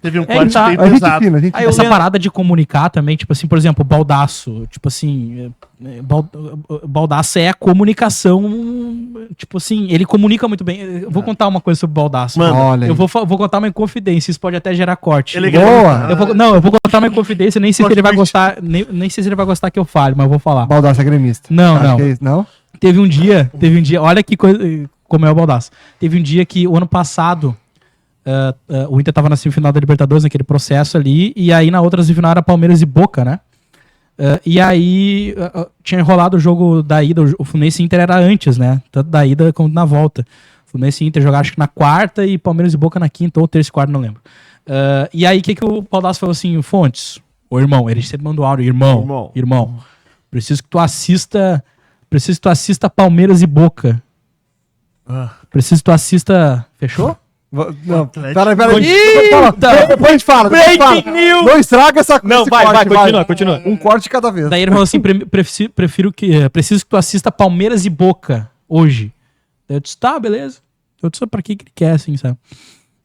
Teve um corte tá. bem A gente pesado. fina, a gente Essa parada de comunicar também, tipo assim, por exemplo, o Baldaço, tipo assim, Baldaço é a comunicação, tipo assim, ele comunica muito bem. Eu vou contar uma coisa sobre o Baldaço. Mano, olha aí. Eu vou contar uma inconfidência, isso pode até gerar corte. Ele Boa. Eu vou contar uma inconfidência, nem sei se Corte ele vai twist. gostar, nem sei se ele vai gostar que eu fale, mas eu vou falar. Baldaço é gremista. Não, Acho não. que é isso, não? Teve um dia, olha que coisa, como é o Baldaço. Teve um dia que o ano passado, o Inter tava na semifinal da Libertadores, naquele processo ali, e aí na outra semifinal era Palmeiras e Boca, né? E aí tinha enrolado o jogo da ida, o Fluminense e Inter era antes, né? Tanto da ida como na volta. O Fluminense e Inter jogaram acho que na quarta e Palmeiras e Boca na quinta ou terça e quarta, não lembro. E aí o que o Baldasso falou assim, Fontes, ô irmão, ele sempre mandou áudio, irmão, preciso que tu assista Palmeiras e Boca. Preciso que tu assista, fechou? Não, Atlético. peraí. Eita! Depois a gente fala. Breaking news! Não estraga essa Não, esse vai, continua. Um corte de cada vez. Daí ele falou assim, preciso que tu assista Palmeiras e Boca hoje. Daí eu disse, tá, beleza. Eu disse, pra que ele quer, assim, sabe?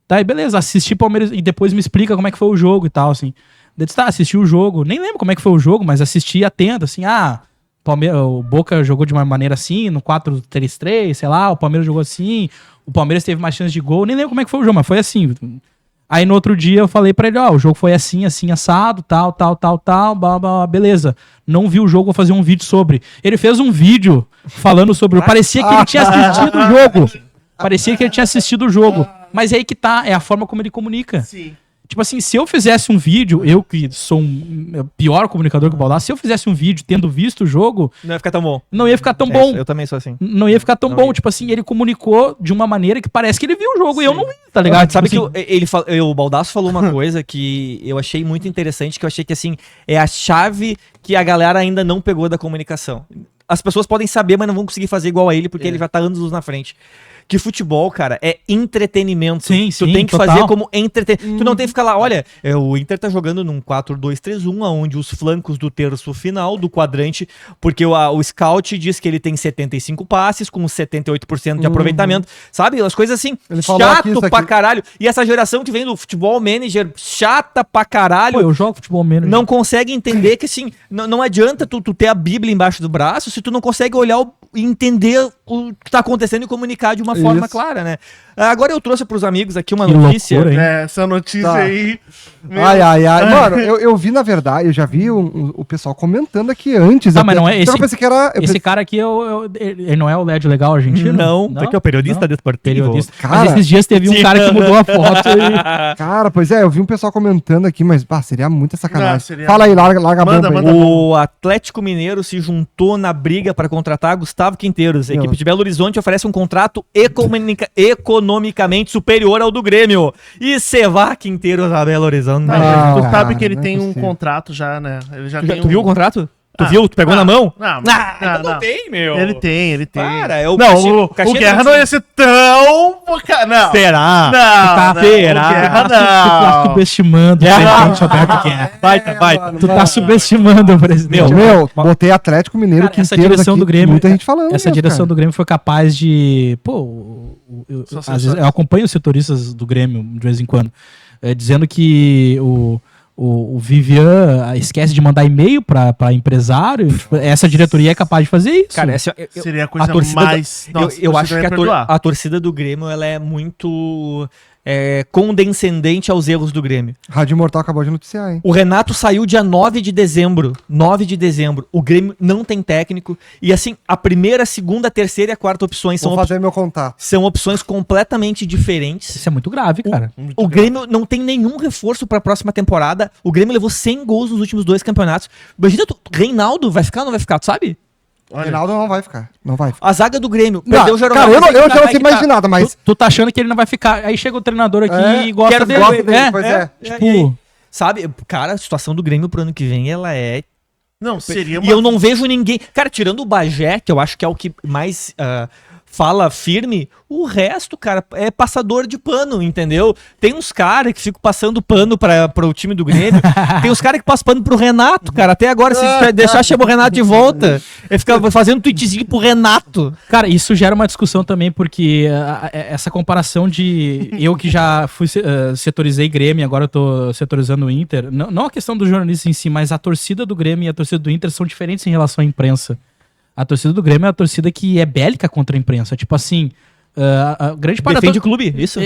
Daí, beleza, assisti Palmeiras e depois me explica como é que foi o jogo e tal, assim. Daí eu disse, tá, assisti o jogo, nem lembro como é que foi o jogo, mas assisti atento, assim, o Boca jogou de uma maneira assim, no 4-3-3, sei lá, o Palmeiras jogou assim, o Palmeiras teve mais chance de gol, nem lembro como é que foi o jogo, mas foi assim. Aí no outro dia eu falei pra ele, o jogo foi assim, assim, assado, tal, blá, blá, beleza. Não vi o jogo, vou fazer um vídeo sobre. Ele fez um vídeo falando sobre, parecia que ele tinha assistido o jogo. Parecia que ele tinha assistido o jogo. Mas é aí que tá, é a forma como ele comunica. Sim. Tipo assim, se eu fizesse um vídeo, eu que sou pior comunicador que o Baldasso, se eu fizesse um vídeo tendo visto o jogo, Não ia ficar tão bom. não ia ficar tão bom. Eu também sou assim. Não ia ficar tão Não bom. ia. Tipo assim, ele comunicou de uma maneira que parece que ele viu o jogo e eu não vi, tá ligado? Sabe Tipo que o Baldasso falou uma coisa que eu achei muito interessante, que eu achei que assim, é a chave que a galera ainda não pegou da comunicação. As pessoas podem saber, mas não vão conseguir fazer igual a ele, porque ele já tá anos na frente. Que futebol, cara, é entretenimento. Sim, tu sim, tem que total. fazer como entretenimento. Tu não tem que ficar lá, olha, o Inter tá jogando num 4-2-3-1, onde os flancos do terço final do quadrante, porque o scout diz que ele tem 75 passes com 78% de aproveitamento, sabe? As coisas assim, Ele falou aqui, chato isso pra aqui. caralho. E essa geração que vem do futebol manager, chata pra caralho, Pô, eu jogo futebol menos. não consegue entender que assim, não adianta tu ter a Bíblia embaixo do braço se tu não consegue olhar e entender o que tá acontecendo e comunicar de uma forma Isso. clara, né? Agora eu trouxe pros amigos aqui uma Que notícia. loucura, hein? Essa notícia Tá. aí. meu- Ai. Mano, eu vi, na verdade, eu já vi o pessoal comentando aqui antes. Ah, mas não é Então esse- eu pensei que era... Esse cara aqui, ele não é o LED legal argentino? Não, porque é o periodista desportivo. Periodista. Cara, Mas esses dias teve um cara que mudou a foto e... Cara, pois é, eu vi um pessoal comentando aqui, mas seria muita sacanagem. Não, seria- Fala aí, larga a Manda, bomba aí. manda. O Atlético Mineiro se juntou na briga para contratar Gustavo Quinteiros. A Meu. equipe de Belo Horizonte oferece um contrato economicamente superior ao do Grêmio. E Cevá Quinteiros a Belo Horizonte. Tá, tu cara, sabe que ele não é tem um possível. contrato já, né? Ele já Tu, tem tu viu o contrato? Tu Ah, viu? Tu pegou ah, na mão? Não, então não. tem, meu. Ele tem. Para, é o Não, Caxi- o Caxias Guerra não não tinha- ia ser tão... Não. Será? Não, não, será? o Guerra Tu tá não. subestimando o presidente Roberto Guerra. Vai. Tu tá subestimando o presidente. Meu, botei Atlético Mineiro, Cara, essa Quinteiros direção aqui, do Grêmio, muita gente falando. Essa mesmo, direção cara. do Grêmio foi capaz de... Pô, às vezes eu acompanho os setoristas do Grêmio de vez em quando, dizendo que o Vivian esquece de mandar e-mail pra empresário. Tipo, essa diretoria é capaz de fazer isso. Cara, Seria a coisa torcida mais... Nossa, eu você acho vai que perdoar. a torcida do Grêmio ela é muito condescendente aos erros do Grêmio. Rádio Mortal acabou de noticiar, hein? O Renato saiu dia 9 de dezembro. 9 de dezembro. O Grêmio não tem técnico. E assim, a primeira, a segunda, a terceira e a quarta opções Vou fazer meu contato. são opções completamente diferentes. Isso é muito grave, cara. O Grêmio não tem nenhum reforço pra próxima temporada. O Grêmio levou 100 gols nos últimos 2 campeonatos. Imagina, Reinaldo vai ficar ou não vai ficar, tu sabe? Olha, Reinaldo não vai ficar. Não vai ficar. A zaga do Grêmio. Não, Perdeu o Jeromel. cara, eu mas aí já que não tá- sei mais de nada, mas... Tu tá achando que ele não vai ficar. Aí chega o treinador aqui É, e gosta quero dele. ver, dele, pois é. Tipo, Sabe, cara, a situação do Grêmio pro ano que vem, ela é... não, seria E eu não vejo ninguém... Cara, tirando o Bagé, que eu acho que é o que mais fala firme, o resto, cara, é passador de pano, entendeu? Tem uns caras que ficam passando pano para o time do Grêmio, tem uns caras que passam pano pro Renato, cara, até agora, se deixar, chama o Renato de volta, ele fica fazendo tweetzinho pro Renato. Cara, isso gera uma discussão também, porque essa comparação de eu que já fui setorizei Grêmio, agora eu tô setorizando o Inter, não a questão do jornalista em si, mas a torcida do Grêmio e a torcida do Inter são diferentes em relação à imprensa. A torcida do Grêmio é a torcida que é bélica contra a imprensa. Tipo assim, a grande parte Defende o clube, isso?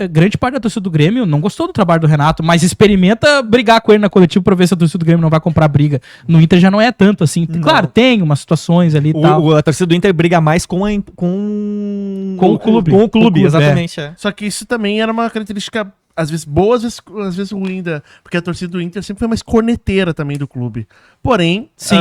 Grande parte da torcida do Grêmio não gostou do trabalho do Renato, mas experimenta brigar com ele na coletiva pra ver se a torcida do Grêmio não vai comprar briga. No Inter já não é tanto assim. Não. Claro, tem umas situações ali e tal. A torcida do Inter briga mais com o clube. Com o clube, exatamente. É. Só que isso também era uma característica, às vezes boa, às vezes ruim, porque a torcida do Inter sempre foi mais corneteira também do clube. Porém, sim,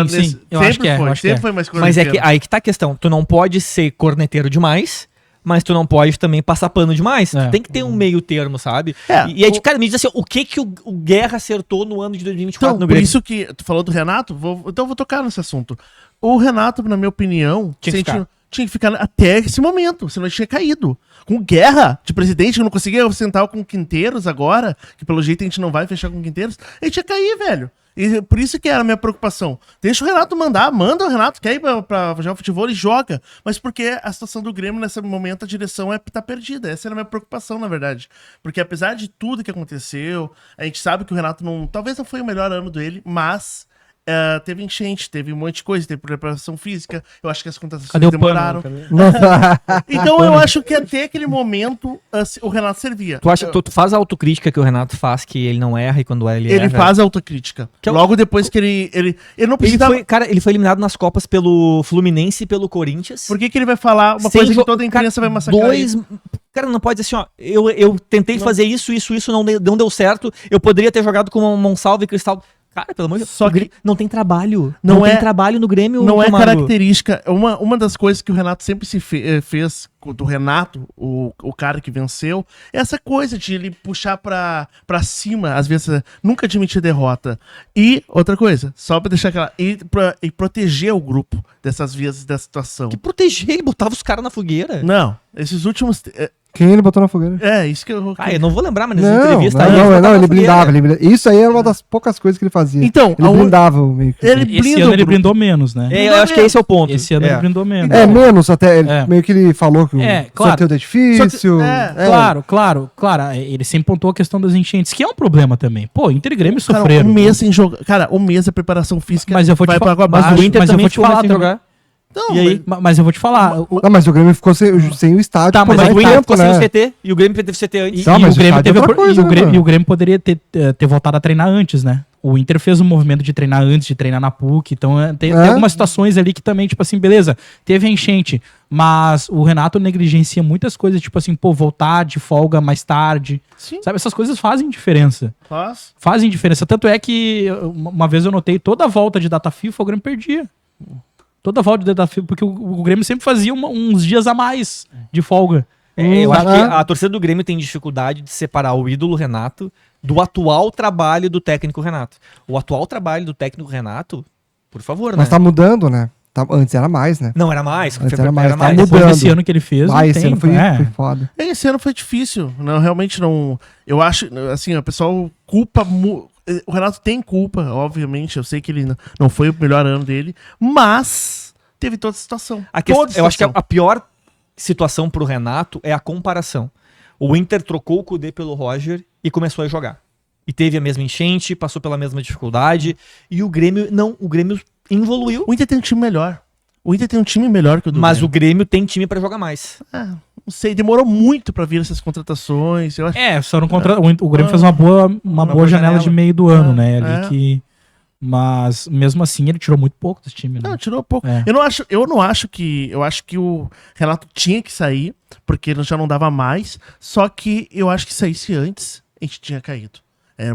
eu acho que é. Sempre foi mais corneteira. Mas é que aí que tá a questão. Tu não pode ser corneteiro demais, mas tu não pode também passar pano demais. Tu tem que ter um meio termo, sabe? E aí, cara, me diz assim, o que o Guerra acertou no ano de 2024 então, no Grêmio? Por isso que tu falou do Renato, então eu vou tocar nesse assunto. O Renato, na minha opinião, tinha que ficar até esse momento, senão ele tinha caído. Com Guerra de presidente, que não conseguia sentar com Quinteiros agora, que pelo jeito a gente não vai fechar com Quinteiros, ele tinha que cair, velho. E por isso que era a minha preocupação. Deixa o Renato manda o Renato, quer ir pra jogar futebol e joga. Mas porque a situação do Grêmio, nesse momento, a direção tá perdida. Essa era a minha preocupação, na verdade. Porque apesar de tudo que aconteceu, a gente sabe que o Renato talvez não foi o melhor ano dele, mas teve enchente, teve um monte de coisa, teve preparação física. Eu acho que as contratações demoraram. Então eu acho que até aquele momento o Renato servia. Tu faz a autocrítica que o Renato faz, que ele não erra e quando ele erra... Ele faz a autocrítica. Logo depois que ele não precisava... Ele foi eliminado nas Copas pelo Fluminense e pelo Corinthians. Por que ele vai falar uma coisa que toda a imprensa vai massacrar ele? Cara, não pode dizer assim, ó, eu tentei fazer isso, não deu certo, eu poderia ter jogado com o Monsalve e Cristal... Cara, pelo amor de Deus, só que não tem trabalho. Não tem trabalho no Grêmio. Não é característica. Uma das coisas que o Renato sempre fez, do Renato, o cara que venceu, é essa coisa de ele puxar pra cima, às vezes, nunca admitir derrota. E outra coisa, só pra deixar aquela. E proteger o grupo dessas vezes da situação. Que proteger? Ele botava os caras na fogueira. Não, esses últimos. Quem ele botou na fogueira? Isso que eu... eu não vou lembrar, mas nessa entrevista aí... Ele blindava. Isso aí era uma das poucas coisas que ele fazia. Então, ele blindava o meio que... Esse ano ele blindou menos, né? Eu acho que esse é o ponto. Esse ano ele blindou menos. Menos até. Meio que ele falou que o claro. sorteio é difícil. Claro. Ele sempre pontuou a questão das enchentes, que é um problema também. Pô, Inter e Grêmio sofreram. Um mês sem jogar. Cara, um mês a preparação física vai pra água abaixo. Mas o Inter também ficou sem jogar. Então, e aí? Mas eu vou te falar. Mas o Grêmio ficou sem o estádio. Mas o Inter ficou sem o CT e o Grêmio teve CT antes. E o Grêmio poderia ter voltado a treinar antes, né? O Inter fez um movimento de treinar antes, de treinar na PUC. Então tem algumas situações ali que também, tipo assim, beleza, teve a enchente. Mas o Renato negligencia muitas coisas, tipo assim, voltar de folga mais tarde. Sim. Sabe, essas coisas fazem diferença. Fazem diferença. Tanto é que uma vez eu notei, toda a volta de data FIFA o Grêmio perdia. Toda volta de data FIFA, porque o Grêmio sempre fazia uns dias a mais de folga. Eu acho que a torcida do Grêmio tem dificuldade de separar o ídolo Renato do atual trabalho do técnico Renato. O atual trabalho do técnico Renato, por favor, né? Mas tá mudando, né? Antes era mais, né? Não, era mais. Antes era mais. Tá mudando. Esse ano que ele fez, esse ano foi foda. Esse ano foi difícil. Não, realmente não... Eu acho, assim, o pessoal culpa... O Renato tem culpa, obviamente. Eu sei que ele não foi o melhor ano dele, mas teve toda a situação. Eu acho que a pior situação pro Renato é a comparação. O Inter trocou o Kudê pelo Roger e começou a jogar. E teve a mesma enchente, passou pela mesma dificuldade. E o Grêmio evoluiu. O Inter tem um time melhor. O Inter tem um time melhor que o do Mas Grêmio. O Grêmio tem time pra jogar mais. Não sei, demorou muito pra vir essas contratações. Eu acho... só não o Grêmio fez uma boa janela de meio do ano, né? Mas mesmo assim ele tirou muito pouco desse time, né? Não, tirou pouco. Eu acho que o Renato tinha que sair, porque ele já não dava mais. Só que eu acho que saísse antes, a gente tinha caído.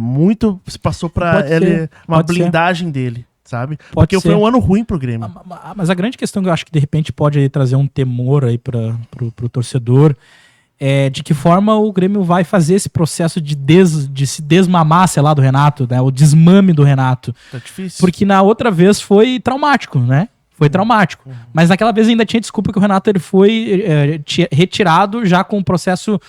Muito se passou pra ele uma blindagem dele. Sabe? Porque foi um ano ruim pro Grêmio. Mas a grande questão que eu acho que de repente pode trazer um temor aí pro torcedor é de que forma o Grêmio vai fazer esse processo de se desmamar, sei lá, do Renato, né? O desmame do Renato. Tá difícil. Porque na outra vez foi traumático, né? Foi traumático. Mas naquela vez ainda tinha desculpa que o Renato ele foi retirado já com o processo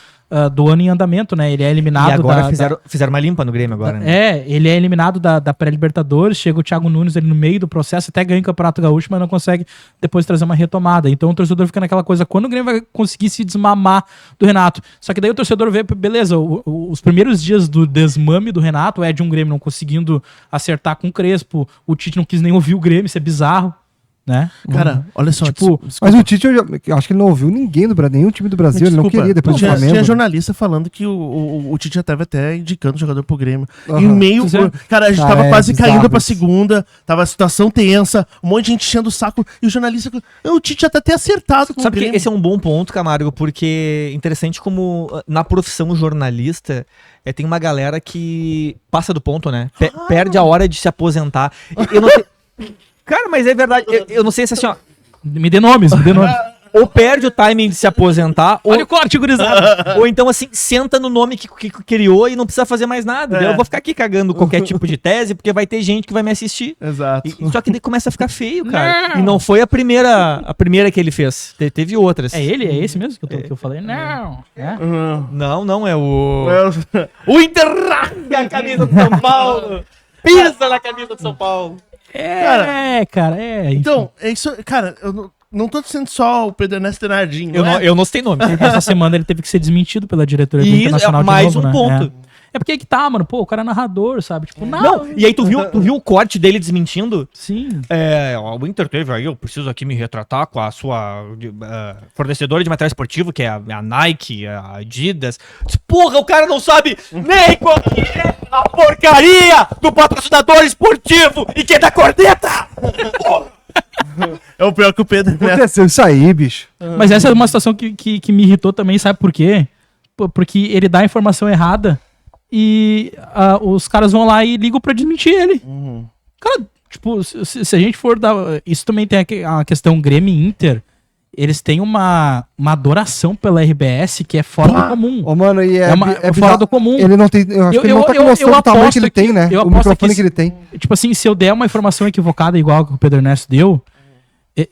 do ano em andamento, né? Ele é eliminado E agora fizeram uma limpa no Grêmio agora, né? Ele é eliminado da pré-Libertadores, chega o Thiago Nunes ali no meio do processo, até ganha o Campeonato Gaúcho, mas não consegue depois trazer uma retomada. Então o torcedor fica naquela coisa, quando o Grêmio vai conseguir se desmamar do Renato? Só que daí o torcedor vê, beleza, os primeiros dias do desmame do Renato é de um Grêmio não conseguindo acertar com o Crespo, o Tite não quis nem ouvir o Grêmio, isso é bizarro. Né? Cara, olha só. Tipo, Mas o Tite, eu acho que ele não ouviu ninguém do Brasil, nenhum time do Brasil, ele não queria depois do Flamengo. Tinha jornalista falando que o Tite já estava até indicando o jogador pro Grêmio. Uhum. Em meio. Cara, a gente tava quase bizarro caindo pra isso. segunda, tava a situação tensa, um monte de gente enchendo o saco, e o jornalista. O Tite já tá até acertado com Sabe o que Grêmio. esse é um bom ponto, Camargo, porque interessante como na profissão jornalista tem uma galera que passa do ponto, né? Perde a hora de se aposentar. Eu não sei... Cara, mas é verdade. Eu não sei se assim, ó. me dê nomes. Ou perde o timing de se aposentar, Olha o corte, gurizada. ou então, assim, senta no nome que criou e não precisa fazer mais nada. Daí eu vou ficar aqui cagando qualquer tipo de tese, porque vai ter gente que vai me assistir. Exato. Só que daí começa a ficar feio, cara. E não foi a primeira que ele fez. Teve outras. É ele? É esse mesmo que eu falei? Não. É? Não, é o... O Inter rasga a camisa de São Paulo. Pisa na camisa de São Paulo. Cara. Enfim. Então, é isso. Cara, eu não tô sendo só o Pedro Ernesto Tenardinho. Eu não citei nome. Essa semana ele teve que ser desmentido pela diretoria do E isso Internacional é mais de novo, um né? ponto. É porque aí que tá, mano. Pô, o cara é narrador, sabe? Tipo, Não, e aí tu viu o corte dele desmentindo? Sim. O Inter teve aí, eu preciso aqui me retratar com a sua fornecedora de material esportivo, que é a Nike, a Adidas. Porra, o cara não sabe nem qual que é a porcaria do patrocinador esportivo e que é da corneta! Porra! É o pior que o Pedro Ernesto. Aconteceu isso aí, bicho. Mas essa é uma situação que me irritou também, sabe por quê? Porque ele dá a informação errada e os caras vão lá e ligam pra desmentir ele. Cara, tipo, se a gente for dar... Isso também tem a questão Grêmio e Inter. Eles têm uma adoração pela RBS que é fora do comum. Ô, mano, e é fora bizarro. do comum. Ele não tem. Eu acho que ele não tá com noção do tamanho que ele tem, né? eu O aposto microfone que que ele tem. Tipo assim, se eu der uma informação equivocada igual que o Pedro Ernesto deu,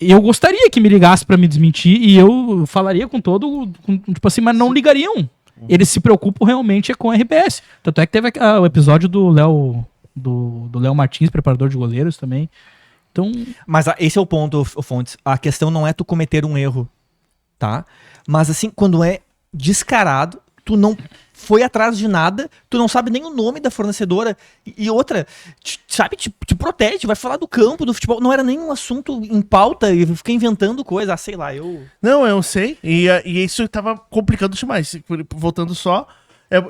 eu gostaria que me ligasse pra me desmentir e eu falaria com todo... tipo assim, mas não ligariam. Eles se preocupam realmente com a RBS. Tanto é que teve o episódio do Léo Martins, preparador de goleiros também. Então... Mas esse é o ponto, Fontes. A questão não é tu cometer um erro, tá? Mas assim, quando é descarado, tu não foi atrás de nada, tu não sabe nem o nome da fornecedora. E outra, te protege, vai falar do campo, do futebol. Não era nem um assunto em pauta e fica inventando coisa. Sei lá, Não, eu sei. E isso tava complicando demais. Voltando só.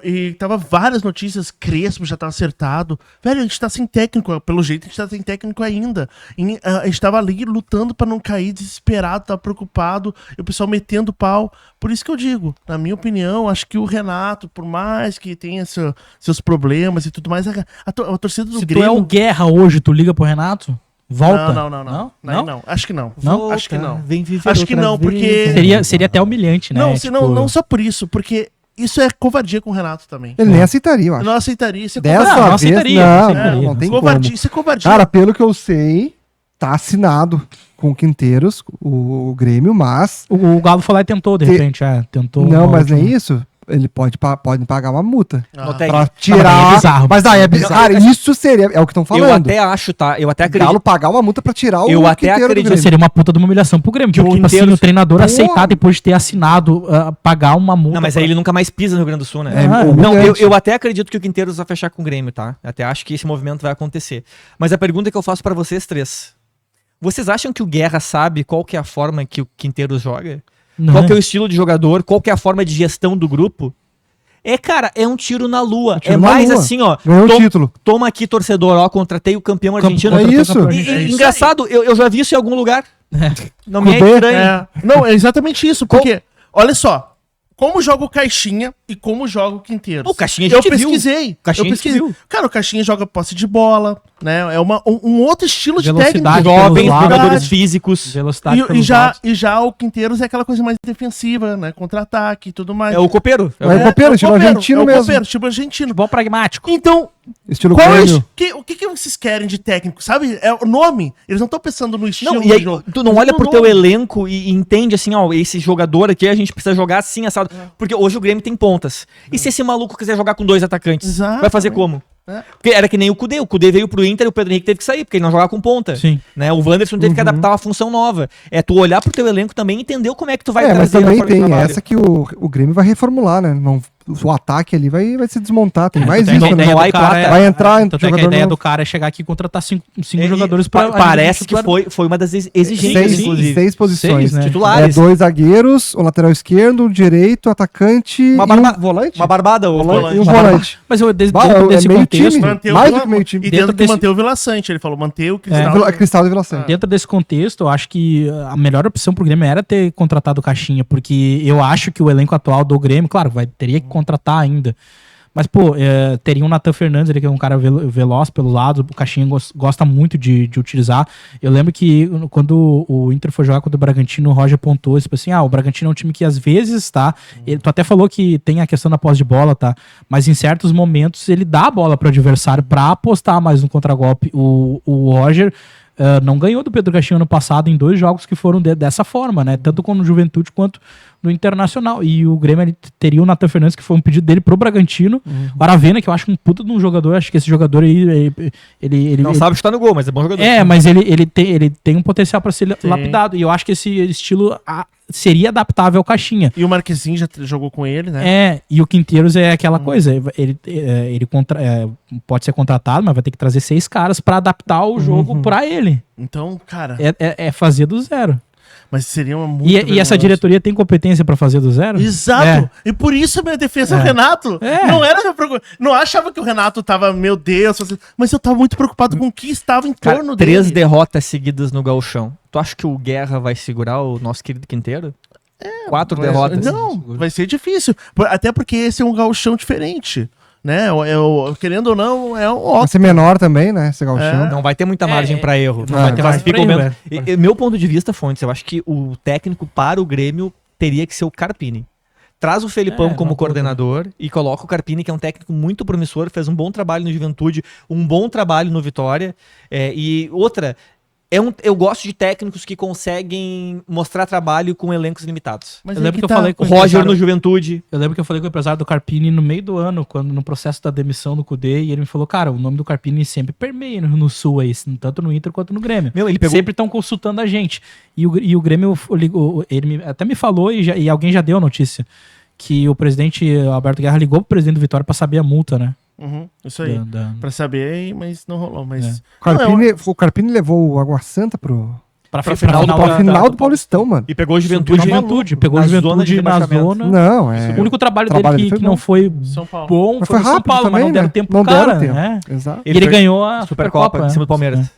E tava várias notícias, Crespo já tava acertado. Velho, a gente tá sem técnico, pelo jeito a gente tá sem técnico ainda. A gente tava ali lutando pra não cair, desesperado, tava preocupado, e o pessoal metendo pau. Por isso que eu digo, na minha opinião, acho que o Renato, por mais que tenha seus problemas e tudo mais, a torcida do Se Grêmio... tu é o Guerra hoje, tu liga pro Renato? Volta? Não, acho que não. Não? Acho que não. Vem viver Acho que outra não, vez. porque... Seria até humilhante, né? Não só por isso, porque isso é covardia com o Renato também. Ele nem aceitaria, eu acho. Não aceitaria, isso é Dessa covardia. não vez, aceitaria. não tem Covardia, como. isso é covardia. Cara, pelo que eu sei, tá assinado com o Quinteiros, o Grêmio, mas... O Galo foi lá e tentou, de repente. Tentou. Não, mas nem isso. Ele pode pagar uma multa. Notei. Pra Mas tirar... é bizarro. Mas daí é bizarro. Cara, isso seria... É o que estão falando. Eu até acho, tá? Eu até O Galo acredito. pagar uma multa pra tirar Eu até Quinteiro do acredito. Grêmio. Seria uma puta de uma humilhação pro Grêmio. Tipo, o assim, Quinteiros- o treinador Pô. aceitar depois de ter assinado, pagar uma multa. Não, mas aí ele nunca mais pisa no Rio Grande do Sul, né? É, Não, humilhante. eu até acredito que o Quinteiros vai fechar com o Grêmio, tá? Até acho que esse movimento vai acontecer. Mas a pergunta que eu faço pra vocês três. Vocês acham que o Guerra sabe qual que é a forma que o Quinteiros joga? Não. Qual que é o estilo de jogador? Qual que é a forma de gestão do grupo? Cara, é um tiro na lua. tiro É na mais lua. assim, ó. Ganhou o título. Toma aqui, torcedor, ó. Contratei o campeão argentino. É isso. Engraçado, eu já vi isso em algum lugar. Não me é Cudê? estranho. Não, é exatamente isso, porque, olha só, como joga o Caixinha e como joga o Quinteiros. O Caixinha a eu gente viu. pesquisei. Caixinha eu a gente pesquisei. viu. Cara, o Caixinha joga posse de bola, né? É um outro estilo de técnico. Velocidade, Jovens, Velocidade. jogadores físicos. Velocidade E pelos já, lados. e já o Quinteiros é aquela coisa mais defensiva, né? Contra-ataque e tudo mais. É o copeiro. É o copeiro, estilo argentino é o mesmo. copeiro, estilo argentino. Futebol pragmático. Então, Estilo qual é Grêmio. o que vocês querem de técnico? Sabe? É o nome. Eles não estão pensando no estilo Não, do e aí, jogo. tu não Eles olha no pro teu nome. elenco e entende assim, ó, esse jogador aqui a gente precisa jogar assim, assado. Porque hoje o Grêmio tem pontas. E se esse maluco quiser jogar com 2 atacantes? Exatamente. Vai fazer como? É. Porque era que nem o Cudê. O Cudê veio pro Inter e o Pedro Henrique teve que sair, porque ele não jogava com ponta. Sim. Né? O Wanderson teve que adaptar uma função nova. É tu olhar pro teu elenco também e entender como é que tu vai Mas trazer a também forma de tem trabalho. essa que o Grêmio vai reformular, né? Não, o ataque ali vai se desmontar. Tem mais Tanto é que isso, a né? ideia Não do há cara plata. Vai entrar tanto é que a jogador ideia novo. do cara é chegar aqui e contratar cinco E- jogadores parece que titular. foi uma das exigências, Seis, inclusive. seis posições. Seis, né? Titulares. 2 zagueiros, o lateral esquerdo, o direito, o atacante Uma e barba- um volante. Uma barbada, o E um Uma volante. Mas eu, dentro É desse meio contexto, time. Manter Mais o do que meio time. E Dentro tendo que desse- manter o Vila Sante. Ele falou, manter o É. Cristal. Cristal e Vila Sante. dentro desse contexto, eu acho que a melhor opção pro Grêmio era ter contratado o Caixinha, porque eu acho que o elenco atual do Grêmio, claro, teria que contratar ainda. Mas, pô, teria um Nathan Fernandes ali, que é um cara veloz pelos lados, o Caixinha gosta muito de utilizar. Eu lembro que quando o Inter foi jogar contra o Bragantino, o Roger apontou, tipo assim, o Bragantino é um time que às vezes, tá, tu até falou que tem a questão da posse de bola, tá, mas em certos momentos ele dá a bola pro adversário pra apostar mais no contragolpe. O Roger não ganhou do Pedro Caixinha ano passado em 2 jogos que foram dessa forma, né? Tanto no Juventude quanto no Internacional. E o Grêmio ele teria o Nathan Fernandes, que foi um pedido dele pro Bragantino. O Aravena, que eu acho um puta de um jogador. Acho que esse jogador aí, ele Não sabe chutar no gol, mas é bom jogador. mas ele tem um potencial pra ser Sim. lapidado. E eu acho que esse estilo seria adaptável ao Caixinha. E o Marquezinho já jogou com ele, né? E o Quinteiros é aquela coisa, ele pode ser contratado, mas vai ter que trazer 6 caras pra adaptar o jogo pra ele. Então, cara, É fazer do zero. mas seria uma muito E essa vergonhoso. diretoria tem competência pra fazer do zero? Exato. E por isso a minha defesa é o Renato. Não era meu preocupação. Não achava que o Renato tava, meu Deus, mas eu tava muito preocupado com o que estava em Cara, torno 3 dele. derrotas seguidas no Gauchão. Tu acha que o Guerra vai segurar o nosso querido Quinteiro? 4 Mas- derrotas. Não, vai ser difícil. Até porque esse é um gauchão diferente. Né? Querendo ou não, é um Vai ótimo. ser menor também, né? Esse gauchão. Não vai ter muita margem pra erro. não vai ter Mas margem fica pra o erro, mesmo. Meu ponto de vista, Fontes, eu acho que o técnico para o Grêmio teria que ser o Carpini. Traz o Felipão como uma boa, coordenador e coloca o Carpini, que é um técnico muito promissor, fez um bom trabalho no Juventude, um bom trabalho no Vitória. E outra, eu gosto de técnicos que conseguem mostrar trabalho com elencos limitados. Mas Eu aí lembro que eu tá. falei com O o Roger empresário- no Juventude. Eu lembro que eu falei com o empresário do Carpini no meio do ano, quando no processo da demissão do Cudê, e ele me falou, cara, o nome do Carpini sempre permeia no Sul aí, tanto no Inter quanto no Grêmio. Meu, ele pegou- Sempre estão consultando a gente. E o Grêmio, ele até me falou, e alguém já deu a notícia, que o presidente Alberto Guerra ligou pro presidente do Vitória pra saber a multa, né? Uhum, isso aí. Da- Pra saber, mas não rolou. Mas... O Carpini levou o Água Santa pra final final do Paulistão, mano. E pegou o Juventude, Juventude. pegou na o zona de Juventude na rebaixamento. zona. Não, O único trabalho trabalho dele dele foi que não bom. foi São Paulo. bom Mas foi foi no São rápido Paulo, mas também, não deram né? tempo Não pro cara, deram tempo. né? Exato. E ele foi ganhou a Supercopa em cima do Palmeiras.